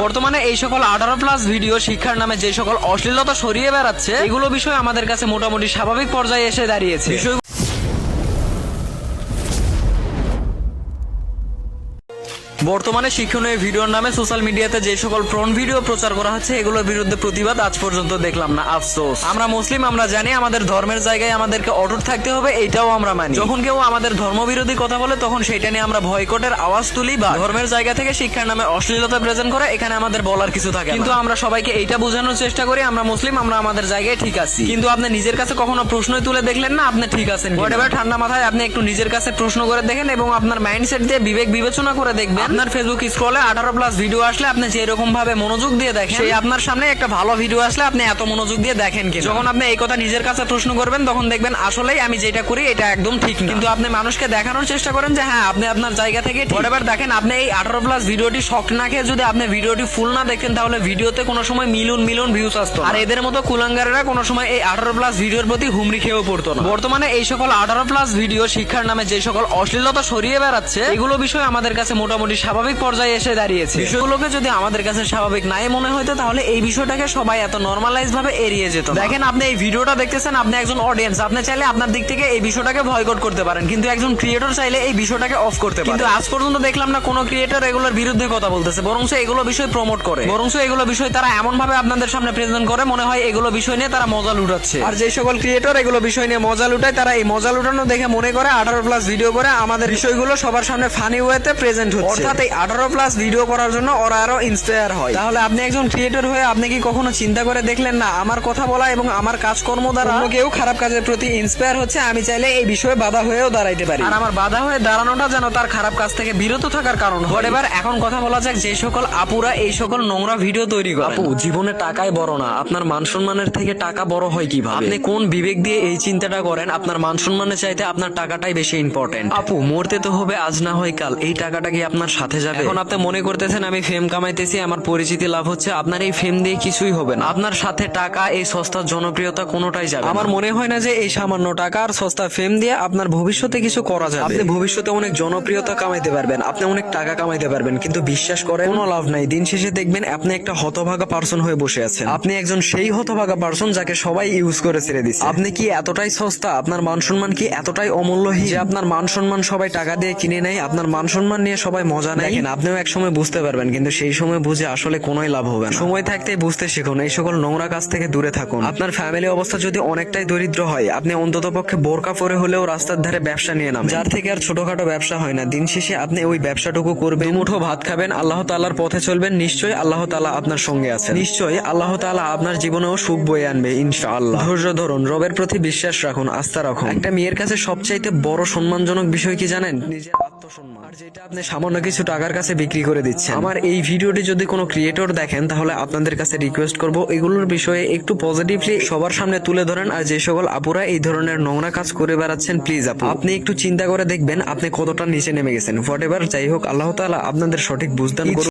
বর্তমানে এই সকল 18+ ভিডিও শিক্ষার নামে যে সকল অশ্লীলতা ছড়িয়ে বেড়াচ্ছে এগুলো বিষয় আমাদের কাছে মোটামুটি স্বাভাবিক পর্যায়ে এসে দাঁড়িয়েছে। বর্তমানে শিক্ষণীয় ভিডিওর নামে সোশ্যাল মিডিয়াতে যে সকল প্রণ ভিডিও প্রচার করা হচ্ছে এগুলোর বিরুদ্ধে প্রতিবাদ আজ পর্যন্ত দেখলাম না। আফসোস, আমরা মুসলিম, আমরা জানি আমাদের ধর্মের জায়গায় আমাদেরকে অটুট থাকতে হবে, এইটাও আমরা মানি। যখন কেউ আমাদের ধর্মবিরোধী কথা বলে তখন সেটা নিয়ে আমরা বয়কটের আওয়াজ তুলি বা ধর্মের জায়গা থেকে শিক্ষার নামে অশ্লীলতা প্রেজেন্ট করে, এখানে আমাদের বলার কিছু থাকে। কিন্তু আমরা সবাইকে এইটা বোঝানোর চেষ্টা করি আমরা মুসলিম, আমরা আমাদের জায়গায় ঠিক আছি। কিন্তু আপনি নিজের কাছে কখনো প্রশ্নই তুলে দেখলেন না আপনি ঠিক আছেন। এবার ঠান্ডা মাথায় আপনি একটু নিজের কাছে প্রশ্ন করে দেখেন এবং আপনার মাইন্ডসেট দিয়ে বিবেক বিবেচনা করে দেখবেন আপনার ফেসবুক স্ক্রলে 18+ ভিডিও আসলে আপনি যে এরকম ভাবে মনোযোগ দিয়ে দেখেন, সেই আপনার সামনে একটা ভালো ভিডিও আসলে আপনি এত মনোযোগ দিয়ে দেখেন কি? যখন আপনি এই কথা নিজের কাছে প্রশ্ন করবেন তখন দেখবেন আসলেই আমি যেটা করি এটা একদম ঠিক না। কিন্তু আপনি মানুষকে দেখানোর চেষ্টা করেন যে হ্যাঁ আপনি আপনার জায়গা থেকে এবার দেখেন। আপনি এই 18+ ভিডিওটি শখ না খেয়ে যদি আপনি ভিডিওটি ফুল না দেখেন তাহলে ভিডিওতে কোনো সময় মিলিয়ন ভিউজ আসতো। আর এদের মতো কুলাঙ্গারেরা কোনো সময় এই 18+ ভিডিওর প্রতি হুমড়ি খেয়েও পড়তো না। বর্তমানে এই সকল 18+ ভিডিও শিক্ষার নামে যে সকল অশ্লীলতা ছড়িয়ে বেড়াচ্ছে এগুলো বিষয় আমাদের কাছে মোটামুটি স্বাভাবিক পর্যায়ে এসে দাঁড়িয়েছে। বিষয়গুলোকে যদি আমাদের কাছে স্বাভাবিক নাই মনে হইতো তাহলে এই বিষয়টাকে সবাই এত নরমালাইজ ভাবে এড়িয়ে যেত। দেখেন আপনি এই ভিডিওটা দেখতেছেন, আপনি একজন অডিয়েন্স, আপনি চাইলে আপনার দিক থেকে এই বিষয়টাকে বয়কট করতে পারেন, কিন্তু একজন ক্রিয়েটর চাইলে এই বিষয়টাকে অফ করতে পারে। কিন্তু আজ পর্যন্ত দেখলাম না কোনো ক্রিয়েটর এগুলোর বিরুদ্ধে কথা বলতেছে, বরং এগুলো বিষয় প্রমোট করে, বরং এগুলো বিষয় তারা এমন ভাবে আপনাদের সামনে প্রেজেন্ট করে মনে হয় এগুলো বিষয় নিয়ে তারা মজা লুটাচ্ছে। আর যে সকল ক্রিয়েটর এগুলো বিষয় নিয়ে মজা লুটায় তারা এই মজা লুটানো দেখে মনে করে 18+ ভিডিও করে আমাদের বিষয়গুলো সবার সামনে ফানি ওয়েতে প্রেজেন্ট হচ্ছে। অর্থাৎ এই 18+ ভিডিও করার জন্য ওরা আরো ইন্সপায়ার হয়। তাহলে আপনি একজন ক্রিয়েটর হয়ে আপনি কি কখনো চিন্তা করে দেখলেন না আমার কথা বলা এবং আমার কাজকর্ম দ্বারা অন্য কেউ খারাপ কাজের প্রতি ইন্সপায়ার হচ্ছে, আমি চাইলে এই বিষয়ে বাধা হয়েও দাঁড়াইতে পারি। আর আমার বাধা হয়ে দাঁড়ানোটা যেন তার খারাপ কাজ থেকে বিরত থাকার কারণ হয়। এবার এখন কথা বলা যাক যে সকল আপুরা এই সকল নোংরা ভিডিও তৈরি করে। আপু, জীবনে টাকাই বড় না, আপনার মান সম্মানের থেকে টাকা বড় হয় কিভাবে? আপনি কোন বিবেক দিয়ে এই চিন্তাটা করেন আপনার মান সম্মানের চাইতে আপনার টাকাটাই বেশি ইম্পর্টেন্ট? আপু, মরতে তো হবে আজ না হয় কাল, এই টাকাটা কি আপনার সাথে যাবে? এখন আপনি মনে করতেছেন আমি ফেম কামাইতেছি, আমার পরিচিতি লাভ হচ্ছে, আপনার এই ফেম দিয়ে কিছুই হবে না। আপনার সাথে টাকা, এই সস্তা জনপ্রিয়তা কোনোটাই যাবে। আমার মনে হয় না যে এই সামান্য টাকা আর সস্তা ফেম দিয়ে আপনার ভবিষ্যতে কিছু করা যাবে। আপনি ভবিষ্যতে অনেক জনপ্রিয়তা কামাইতে পারবেন, আপনি অনেক টাকা কামাইতে পারবেন, কিন্তু বিশ্বাস করেন কোনো লাভ নাই। দিন শেষে দেখবেন আপনি একটা হতভাগা পার্সন হয়ে বসে আছেন। আপনি একজন সেই হতভাগা পার্সন যাকে সবাই ইউজ করে ছেড়ে দিচ্ছে। আপনি কি এতটাই সস্তা? আপনার মান সম্মান কি এতটাই অমূল্যহীন যে আপনার মান সম্মান সবাই টাকা দিয়ে কিনে নেয়? আপনার মান সম্মান নিয়ে সবাই মজা নেয়। দেখেন, আপনিও এক সময় বুঝতে পারবেন, কিন্তু সেই সময় বুঝে আসলে কোনোই লাভ হবে না। সময় থাকতে বুঝতে শিখুন, এই সকল নোংরা কাজ থেকে দূরে থাকুন। আপনার ফ্যামিলি অবস্থা যদি অনেকটাই দরিদ্র হয় আপনি অন্তত পক্ষে বোরকা পরে হলেও রাস্তার ধারে ব্যবসা নিয়ে নামেন, যার থেকে আর ছোটখাটো ব্যবসা হয় না। দিন শেষে আপনি ওই ব্যবসাটুকু করবেন, মুঠো ভাত খাবেন, আল্লাহ তাআলার পথে চলবেন, নিশ্চয়ই আল্লাহ তাআলা আপনার সঙ্গে আছেন, নিশ্চয়ই আল্লাহ তাআলা আপনার জীবনেও সুখ বয়ে আনবে ইনশাআল্লাহ। ধৈর্য ধরুন, রবের প্রতি বিশ্বাস রাখুন, আস্থা রাখুন। একটা মেয়ের কাছে সবচাইতে বড় সম্মানজনক বিষয় কি জানেন? নিজের আত্মসম্মান। আর যেটা আপনি সামান্য কিছু টাকার কাছে বিক্রি করে দিচ্ছেন। আমার এই ভিডিওটি যদি কোনো ক্রিয়েটর দেখেন তাহলে আপনাদের কাছে রিকোয়েস্ট করব এগুলোর বিষয়ে একটু পজিটিভলি সবার সামনে তুলে ধরেন। আর যে সকল আপুরা এই ধরনের নোংরা কাজ করে বেড়াচ্ছেন, প্লিজ আপু আপনি একটু চিন্তা করে দেখবেন আপনি কতটা নিচে নেমে গেছেন। হোয়াট এভার, যাই হোক, আল্লাহ তাআলা আপনাদের সঠিক বুঝদান করুন।